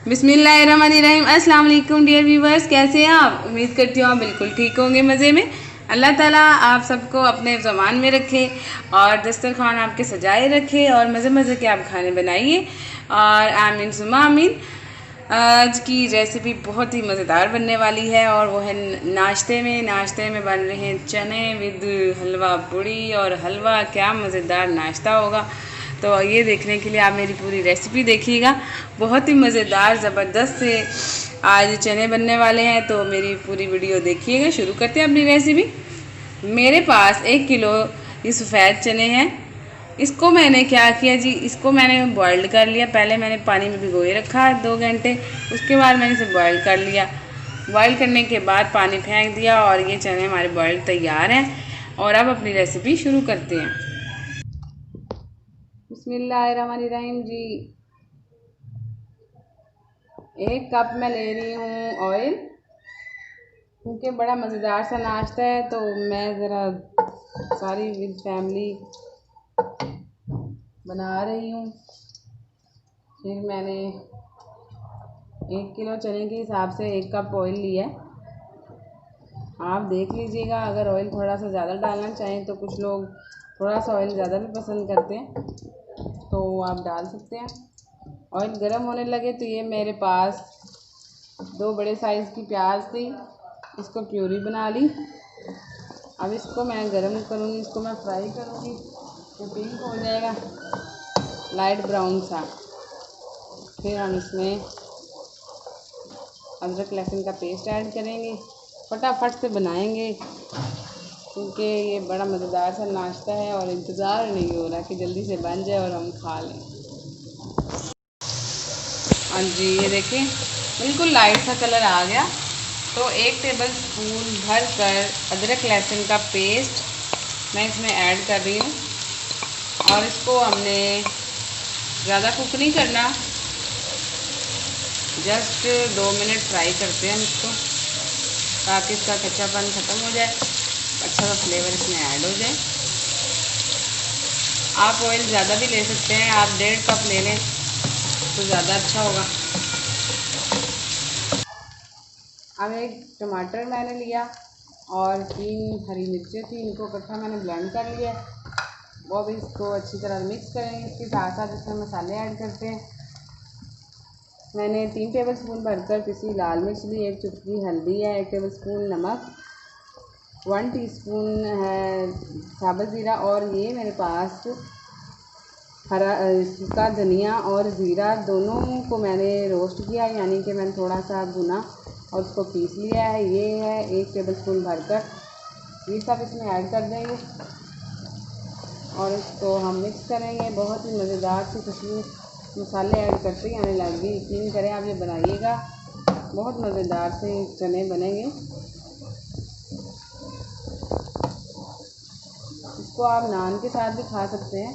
बिस्मिल्लाहिर्रहमानिर्रहीम। अस्सलाम वालेकुम डियर व्यूवर्स, कैसे हैं आप? उम्मीद करती हूँ आप बिल्कुल ठीक होंगे, मज़े में। अल्लाह ताला आप सबको अपने ज़मान में रखे और दस्तरखान आपके सजाए रखे और मज़े मज़े के आप खाने बनाइए और आमीन सुमा आमीन। आज की रेसिपी बहुत ही मज़ेदार बनने वाली है और वो है नाश्ते में बन रहे हैं चने विद हलवा पूड़ी। और हलवा क्या मज़ेदार नाश्ता होगा, तो ये देखने के लिए आप मेरी पूरी रेसिपी देखिएगा। बहुत ही मज़ेदार ज़बरदस्त से आज चने बनने वाले हैं, तो मेरी पूरी वीडियो देखिएगा। शुरू करते हैं अपनी रेसिपी। मेरे पास 1 किलो ये सफ़ेद चने हैं। इसको मैंने क्या किया जी, इसको मैंने बॉइल्ड कर लिया। पहले मैंने पानी में भिगोए रखा 2 घंटे, उसके बाद मैंने इसे बॉइल कर लिया। बॉइल करने के बाद पानी फेंक दिया और ये चने हमारे बॉइल तैयार हैं। और अब अपनी रेसिपी शुरू करते हैं। बिस्मिल्लाहिर्रहमानिर्रहीम जी। 1 कप मैं ले रही हूँ ऑयल, क्योंकि बड़ा मज़ेदार सा नाश्ता है, तो मैं ज़रा सारी विद फैमिली बना रही हूँ। फिर मैंने 1 किलो चने के हिसाब से 1 कप ऑयल लिया है। आप देख लीजिएगा, अगर ऑयल थोड़ा सा ज़्यादा डालना चाहें तो कुछ लोग थोड़ा सा ऑयल ज़्यादा भी पसंद करते हैं, तो आप डाल सकते हैं। ऑयल गर्म होने लगे तो ये मेरे पास 2 बड़े साइज़ की प्याज थी, इसको प्यूरी बना ली। अब इसको मैं गरम करूँगी, इसको मैं फ्राई करूँगी तो पिंक हो जाएगा, लाइट ब्राउन सा। फिर हम इसमें अदरक लहसुन का पेस्ट ऐड करेंगे। फटाफट से बनाएंगे, क्योंकि ये बड़ा मज़ेदार सा नाश्ता है और इंतज़ार नहीं हो रहा कि जल्दी से बन जाए और हम खा लें। हाँ जी, ये देखिए बिल्कुल लाइट सा कलर आ गया। तो 1 टेबल स्पून भर कर अदरक लहसुन का पेस्ट मैं इसमें ऐड कर रही हूँ। और इसको हमने ज़्यादा कुक नहीं करना, जस्ट 2 मिनट फ्राई करते हैं इसको, ताकि इसका कच्चापन ख़त्म हो जाए, अच्छा सा फ्लेवर इसमें ऐड हो जाए। आप ऑयल ज़्यादा भी ले सकते हैं, आप 1.5 कप ले लें तो ज़्यादा अच्छा होगा। अब 1 टमाटर मैंने लिया और 3 हरी मिर्चें थी, इनको इकट्ठा मैंने ब्लेंड कर लिया। वो भी इसको अच्छी तरह मिक्स करेंगे। इसके साथ साथ इसमें मसाले ऐड करते हैं। मैंने 3 टेबल स्पून भरकर पिसी लाल मिर्च ली, 1 चुटकी हल्दी है, 1 टेबल स्पून नमक, 1 टीस्पून है साबुत ज़ीरा, और ये मेरे पास हरा सूखा धनिया और ज़ीरा दोनों को मैंने रोस्ट किया, यानी कि मैंने थोड़ा सा भुना और उसको पीस लिया है। ये है 1 टेबल स्पून भरकर, ये सब इसमें ऐड कर देंगे और इसको हम मिक्स करेंगे। बहुत ही मज़ेदार सी खुशबू मसाले ऐड करते ही आने लग गई। यकीन करें आप ये बनाइएगा, बहुत मज़ेदार से चने बनेंगे। इसको आप नान के साथ भी खा सकते हैं,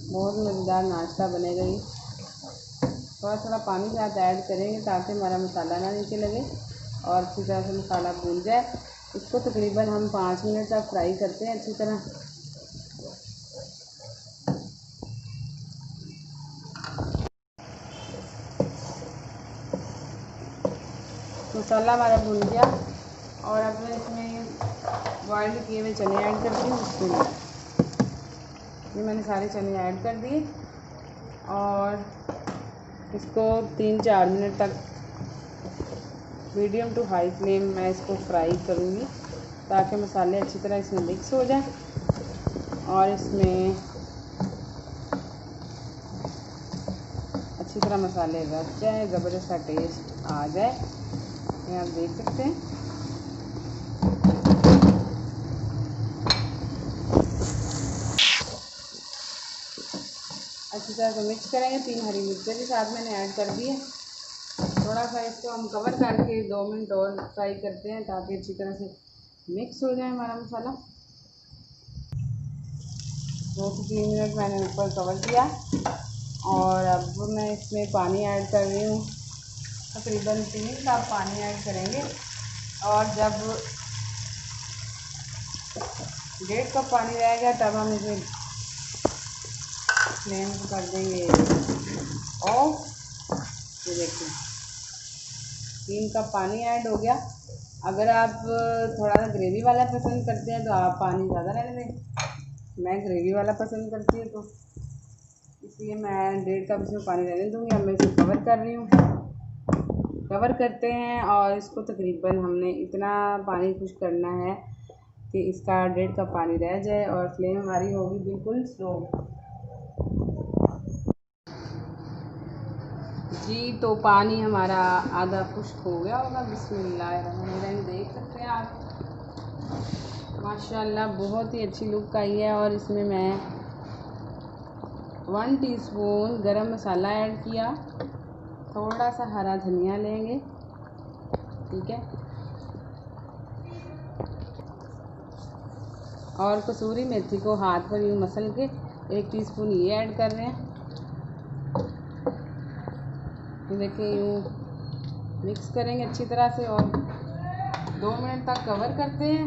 बहुत मज़ेदार नाश्ता बनेगा ये। थोड़ा थोड़ा पानी साथ ऐड करेंगे ताकि हमारा मसाला ना नीचे लगे और अच्छी तरह से मसाला भून जाए। इसको तकरीबन हम 5 मिनट तक फ्राई करते हैं अच्छी तरह। मसाला हमारा भून गया और अब मैं इसमें बॉइल्ड किए हुए चने ऐड करती हूँ। इसमें ये मैंने सारे चने ऐड कर दिए और इसको 3-4 मिनट तक मीडियम टू हाई फ्लेम मैं इसको फ्राई करूँगी, ताकि मसाले अच्छी तरह इसमें मिक्स हो जाए और इसमें अच्छी तरह मसाले रच जाए, ज़बरदस्त सा टेस्ट आ जाए। ये आप देख सकते हैं। अच्छी तरह से मिक्स करेंगे। 3 हरी मिर्चें भी साथ मैंने ऐड कर दी है। थोड़ा सा इसको हम कवर करके 2 मिनट और फ्राई करते हैं, ताकि अच्छी तरह से मिक्स हो जाए हमारा मसाला। 2 से 3 मिनट मैंने ऊपर कवर किया और अब मैं इसमें पानी ऐड कर रही हूँ। तकरीबन 3 कप पानी ऐड करेंगे और जब 1.5 कप पानी रह गया तब हम इसमें फ्लेम को कर देंगे ऑफ ये देखिए 3 कप पानी ऐड हो गया। अगर आप थोड़ा सा ग्रेवी वाला पसंद करते हैं तो आप पानी ज़्यादा रहने दें। मैं ग्रेवी वाला पसंद करती हूँ तो इसलिए मैं 1.5 कप इसमें पानी रहने दूँगी। अब मैं इसे कवर कर रही हूँ। कवर करते हैं और इसको तकरीबन हमने इतना पानी खुश करना है कि इसका 1.5 कप पानी रह जाए और फ्लेम हमारी होगी बिल्कुल स्लो। जी तो पानी हमारा आधा खुश्क हो गया होगा। बिस्मिल्लाहिर्रहमानिर्रहीम देख सकते हैं आप, माशाल्लाह बहुत ही अच्छी लुक आई है। और इसमें मैं 1 टीस्पून गरम मसाला ऐड किया, थोड़ा सा हरा धनिया लेंगे, ठीक है, और कसूरी मेथी को हाथ पर यूँ मसल के 1 टीस्पून ये ऐड कर रहे हैं। देखिए यूँ मिक्स करेंगे अच्छी तरह से और 2 मिनट तक कवर करते हैं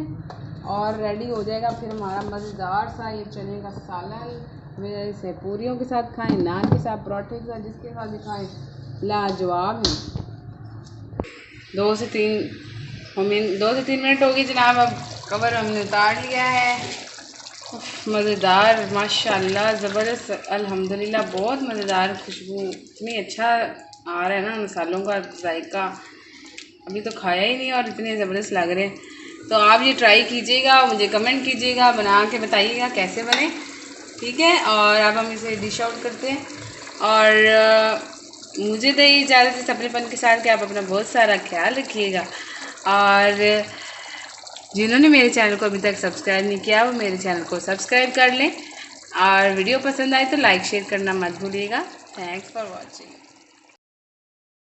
और रेडी हो जाएगा फिर हमारा मज़ेदार सा ये चने का सालन। वे इसे पूरियों के साथ खाएं, नान के साथ, पराठे के साथ, जिसके साथ भी खाएं, लाजवाब है। 2 से 3 मिनट हो गए जनाब। अब कवर हमने उतार लिया है। मज़ेदार माशाल्लाह ज़बरदस्त, अल्हम्दुलिल्लाह बहुत मज़ेदार खुशबू, इतनी अच्छा आ रहा है ना मसालों का जायका, अभी तो खाया ही नहीं और इतने ज़बरदस्त लग रहे हैं। तो आप ये ट्राई कीजिएगा, मुझे कमेंट कीजिएगा, बना के बताइएगा कैसे बने, ठीक है। और अब हम इसे डिश आउट करते हैं और मुझे दे इजाज़त इस अपनेपन के साथ कि आप अपना बहुत सारा ख्याल रखिएगा। और जिन्होंने मेरे चैनल को अभी तक सब्सक्राइब नहीं किया वो मेरे चैनल को सब्सक्राइब कर लें और वीडियो पसंद आए तो लाइक शेयर करना मत भूलिएगा। Thanks for watching.